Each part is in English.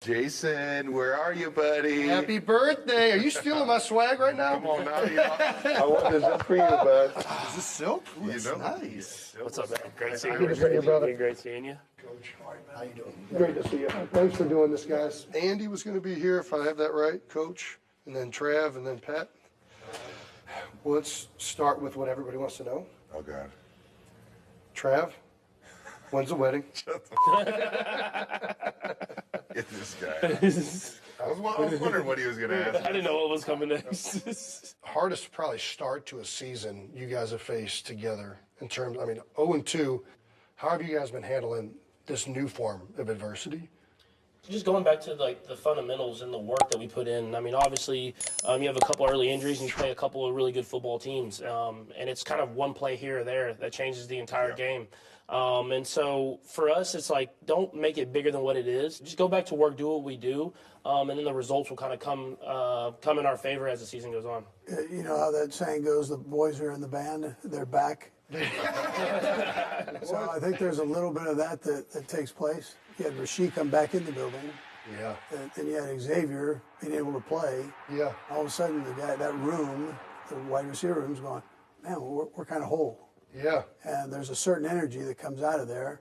Jason, where are you, buddy? Happy birthday. Are you stealing my swag right now? Come on now. I want this for you, bud. Is this silk? Ooh, that's nice. What's up, man? Great seeing Good to see you, brother. Great seeing you. Coach, how you doing? Great to see you. Thanks for doing this, guys. Andy was going to be here, if I have that right, Coach, and then Trav, and then Pat. Well, let's start with what everybody wants to know. Oh, God. Trav, when's the wedding? Get this guy. I was wondering what he was going to ask. I didn't know what was coming next. Hardest probably start to a season you guys have faced together in terms, 0-2. How have you guys been handling this new form of adversity? Just going back to the fundamentals and the work that we put in. Obviously, you have a couple early injuries and you play a couple of really good football teams, and it's kind of one play here or there that changes the entire game. And so for us, it's like, don't make it bigger than what it is. Just go back to work, do what we do, and then the results will kind of come in our favor as the season goes on. You know how that saying goes, the boys are in the band, they're back. So I think there's a little bit of that takes place. You had Rasheed come back in the building. Yeah. Then you had Xavier being able to play. Yeah. All of a sudden, that room, the wide receiver room's going, man, we're kind of whole. Yeah. And there's a certain energy that comes out of there.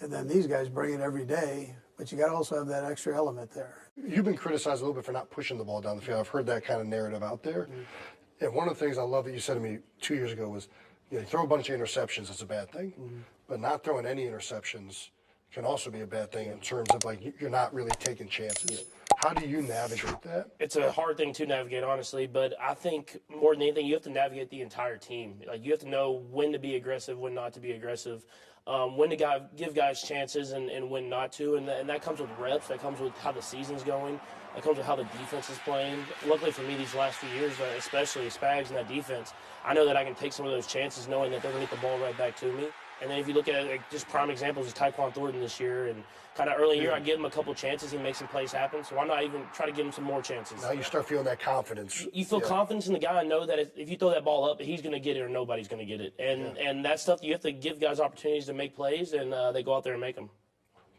And then these guys bring it every day. But you got to also have that extra element there. You've been criticized a little bit for not pushing the ball down the field. I've heard that kind of narrative out there. Mm-hmm. And one of the things I love that you said to me 2 years ago was, you throw a bunch of interceptions, it's a bad thing. Mm-hmm. But not throwing any interceptions can also be a bad thing in terms of, you're not really taking chances. Yeah. How do you navigate that? It's a hard thing to navigate, honestly, but I think more than anything, you have to navigate the entire team. You have to know when to be aggressive, when not to be aggressive, when to give guys chances and when not to, and that comes with reps. That comes with how the season's going. That comes with how the defense is playing. Luckily for me, these last few years, especially Spags and that defense, I know that I can take some of those chances knowing that they're going to get the ball right back to me. And then if you look at it, just prime examples is Tyquan Thornton this year. And kind of early in the year, I give him a couple chances. He makes some plays happen. So why not even try to give him some more chances? Now you start feeling that confidence. You feel confidence in the guy and know that if you throw that ball up, he's going to get it or nobody's going to get it. And that stuff, you have to give guys opportunities to make plays, and they go out there and make them.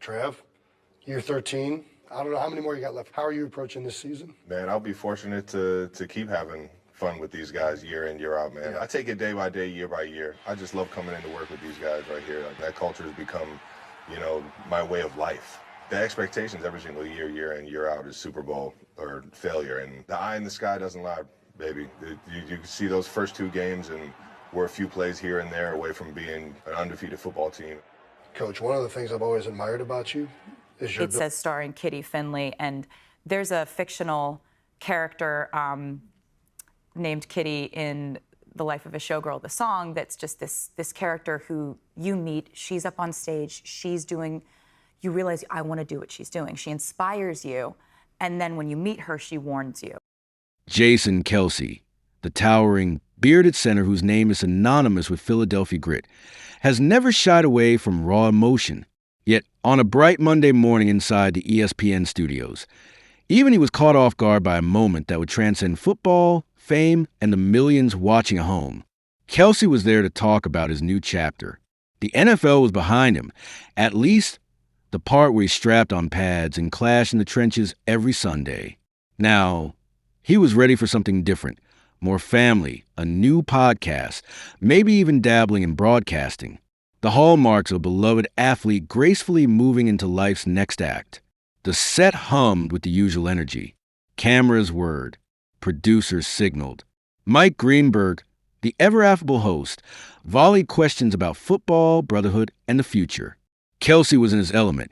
Trav, you're 13. I don't know how many more you got left. How are you approaching this season? Man, I'll be fortunate to keep having fun with these guys year in, year out, man. Yeah. I take it day by day, year by year. I just love coming in to work with these guys right here. That culture has become, my way of life. The expectations every single year, year in, year out, is Super Bowl or failure. And the eye in the sky doesn't lie, baby. You see those first two games, and we're a few plays here and there away from being an undefeated football team. Coach, one of the things I've always admired about you is your... It says starring Kitty Finnley, and there's a fictional character named Kitty in The Life of a Showgirl, the song, that's just this character who you meet. She's up on stage. She's doing, you realize, I want to do what she's doing. She inspires you. And then when you meet her, she warns you. Jason Kelce, the towering, bearded center whose name is synonymous with Philadelphia grit, has never shied away from raw emotion. Yet, on a bright Monday morning inside the ESPN studios, even he was caught off guard by a moment that would transcend football, fame, and the millions watching at home. Kelce was there to talk about his new chapter. The NFL was behind him, at least the part where he strapped on pads and clashed in the trenches every Sunday. Now, he was ready for something different, more family, a new podcast, maybe even dabbling in broadcasting. The hallmarks of a beloved athlete gracefully moving into life's next act. The set hummed with the usual energy. Cameras whirred. Producers signaled. Mike Greenberg, the ever-affable host, volleyed questions about football, brotherhood, and the future. Kelce was in his element,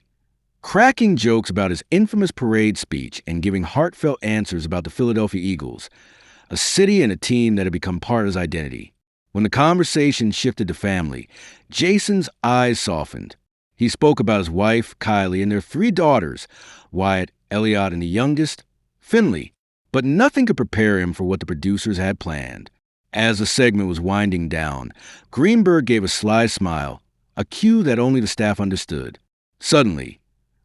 cracking jokes about his infamous parade speech and giving heartfelt answers about the Philadelphia Eagles, a city and a team that had become part of his identity. When the conversation shifted to family, Jason's eyes softened. He spoke about his wife, Kylie, and their 3 daughters, Wyatt, Elliot, and the youngest, Finnley. But nothing could prepare him for what the producers had planned. As the segment was winding down, Greenberg gave a sly smile, a cue that only the staff understood. Suddenly,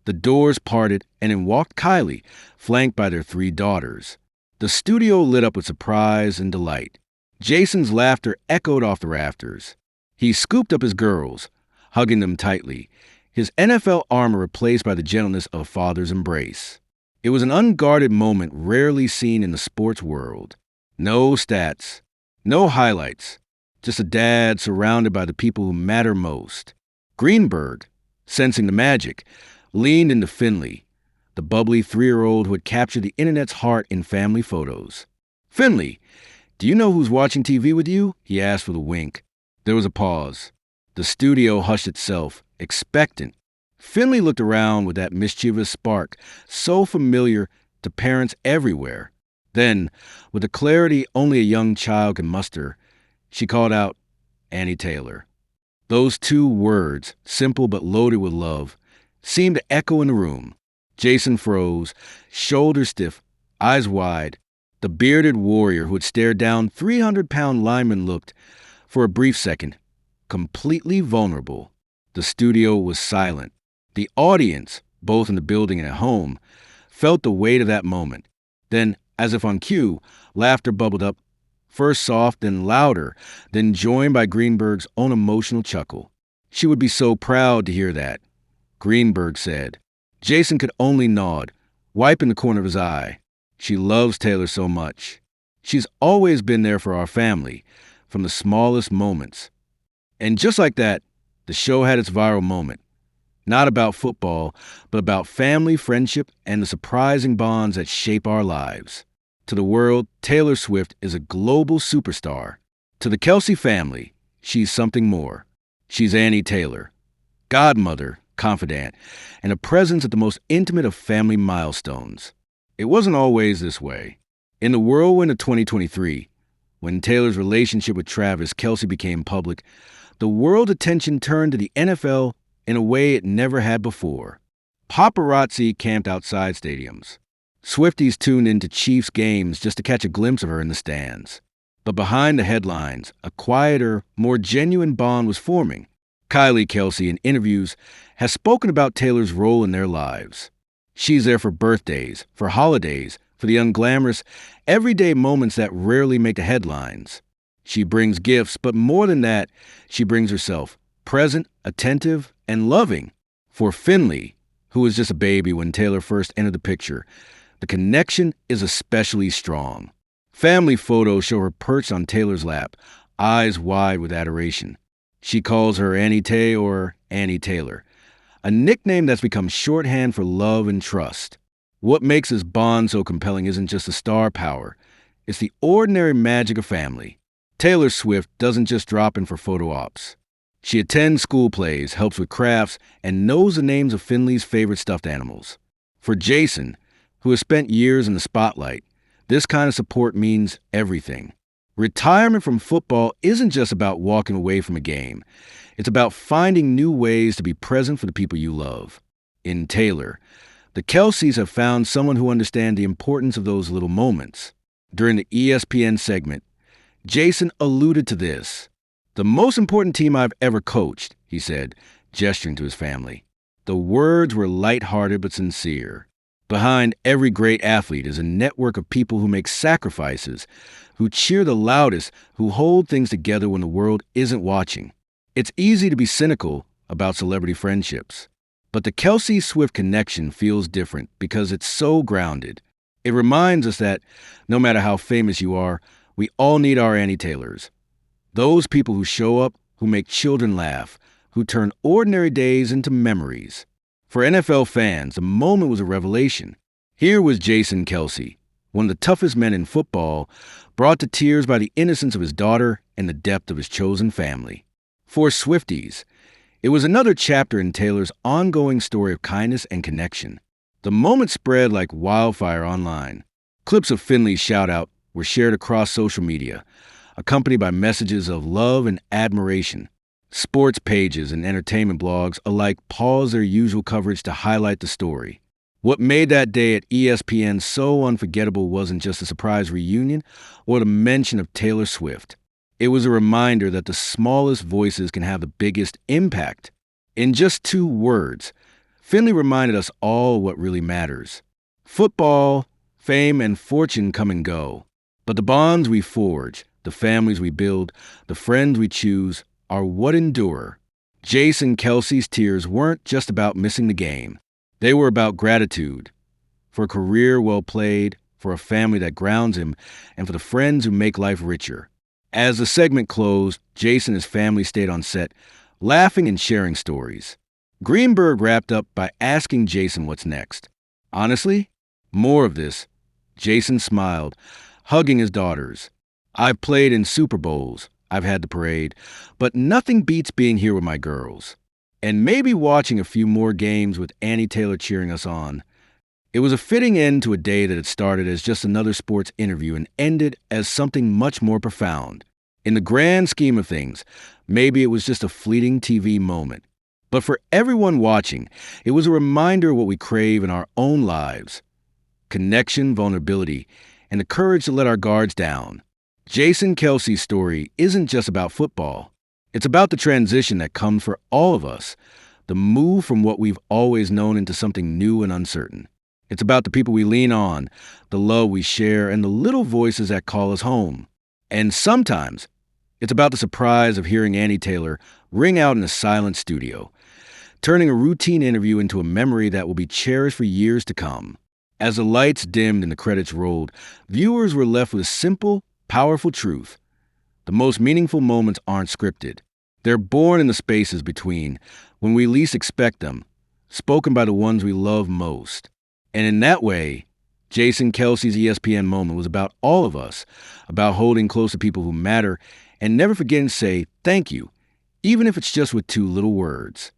the doors parted and in walked Kylie, flanked by their 3 daughters. The studio lit up with surprise and delight. Jason's laughter echoed off the rafters. He scooped up his girls, hugging them tightly, his NFL armor replaced by the gentleness of a father's embrace. It was an unguarded moment rarely seen in the sports world. No stats, no highlights, just a dad surrounded by the people who matter most. Greenberg, sensing the magic, leaned into Finnley, the bubbly 3-year-old who had captured the internet's heart in family photos. "Finnley, do you know who's watching TV with you?" he asked with a wink. There was a pause. The studio hushed itself, expectant. Finnley looked around with that mischievous spark, so familiar to parents everywhere. Then, with a clarity only a young child can muster, she called out, "Annie Taylor." Those 2 words, simple but loaded with love, seemed to echo in the room. Jason froze, shoulders stiff, eyes wide. The bearded warrior who had stared down 300-pound lineman looked, for a brief second, completely vulnerable. The studio was silent. The audience, both in the building and at home, felt the weight of that moment. Then, as if on cue, laughter bubbled up, first soft, then louder, then joined by Greenberg's own emotional chuckle. She would be so proud to hear that, Greenberg said. Jason could only nod, wiping the corner of his eye. She loves Taylor so much. She's always been there for our family, from the smallest moments. And just like that, the show had its viral moment. Not about football, but about family, friendship, and the surprising bonds that shape our lives. To the world, Taylor Swift is a global superstar. To the Kelce family, she's something more. She's Annie Taylor, godmother, confidant, and a presence at the most intimate of family milestones. It wasn't always this way. In the whirlwind of 2023, when Taylor's relationship with Travis Kelce became public, the world's attention turned to the NFL in a way it never had before. Paparazzi camped outside stadiums. Swifties tuned into Chiefs games just to catch a glimpse of her in the stands. But behind the headlines, a quieter, more genuine bond was forming. Kylie Kelce, in interviews, has spoken about Taylor's role in their lives. She's there for birthdays, for holidays, for the unglamorous, everyday moments that rarely make the headlines. She brings gifts, but more than that, she brings herself, present, attentive, and loving. For Finnley, who was just a baby when Taylor first entered the picture, the connection is especially strong. Family photos show her perched on Taylor's lap, eyes wide with adoration. She calls her Annie Tay or Annie Taylor, a nickname that's become shorthand for love and trust. What makes this bond so compelling isn't just the star power, it's the ordinary magic of family. Taylor Swift doesn't just drop in for photo ops. She attends school plays, helps with crafts, and knows the names of Finnley's favorite stuffed animals. For Jason, who has spent years in the spotlight, this kind of support means everything. Retirement from football isn't just about walking away from a game. It's about finding new ways to be present for the people you love. In Taylor, the Kelces have found someone who understands the importance of those little moments. During the ESPN segment, Jason alluded to this. "The most important team I've ever coached," he said, gesturing to his family. The words were lighthearted but sincere. Behind every great athlete is a network of people who make sacrifices, who cheer the loudest, who hold things together when the world isn't watching. It's easy to be cynical about celebrity friendships, but the Kelce-Swift connection feels different because it's so grounded. It reminds us that no matter how famous you are, we all need our Annie Taylors. Those people who show up, who make children laugh, who turn ordinary days into memories. For NFL fans, the moment was a revelation. Here was Jason Kelce, one of the toughest men in football, brought to tears by the innocence of his daughter and the depth of his chosen family. For Swifties, it was another chapter in Taylor's ongoing story of kindness and connection. The moment spread like wildfire online. Clips of Finnley's shout-out were shared across social media, accompanied by messages of love and admiration. Sports pages and entertainment blogs alike paused their usual coverage to highlight the story. What made that day at ESPN so unforgettable wasn't just a surprise reunion or the mention of Taylor Swift. It was a reminder that the smallest voices can have the biggest impact. In just 2 words, Finnley reminded us all what really matters. Football, fame, and fortune come and go. But the bonds we forge, the families we build, the friends we choose, are what endure. Jason Kelce's tears weren't just about missing the game. They were about gratitude for a career well played, for a family that grounds him, and for the friends who make life richer. As the segment closed, Jason and his family stayed on set, laughing and sharing stories. Greenberg wrapped up by asking Jason what's next. Honestly, more of this. Jason smiled, hugging his daughters. I've played in Super Bowls. I've had the parade, but nothing beats being here with my girls. And maybe watching a few more games with Annie Taylor cheering us on. It was a fitting end to a day that had started as just another sports interview and ended as something much more profound. In the grand scheme of things, maybe it was just a fleeting TV moment. But for everyone watching, it was a reminder of what we crave in our own lives. Connection, vulnerability, and the courage to let our guards down. Jason Kelce's story isn't just about football. It's about the transition that comes for all of us, the move from what we've always known into something new and uncertain. It's about the people we lean on, the love we share, and the little voices that call us home. And sometimes, it's about the surprise of hearing Annie Taylor ring out in a silent studio, turning a routine interview into a memory that will be cherished for years to come. As the lights dimmed and the credits rolled, viewers were left with a simple, powerful truth. The most meaningful moments aren't scripted. They're born in the spaces between, when we least expect them, spoken by the ones we love most. And in that way, Jason Kelce's ESPN moment was about all of us, about holding close to people who matter and never forgetting to say thank you, even if it's just with 2 little words.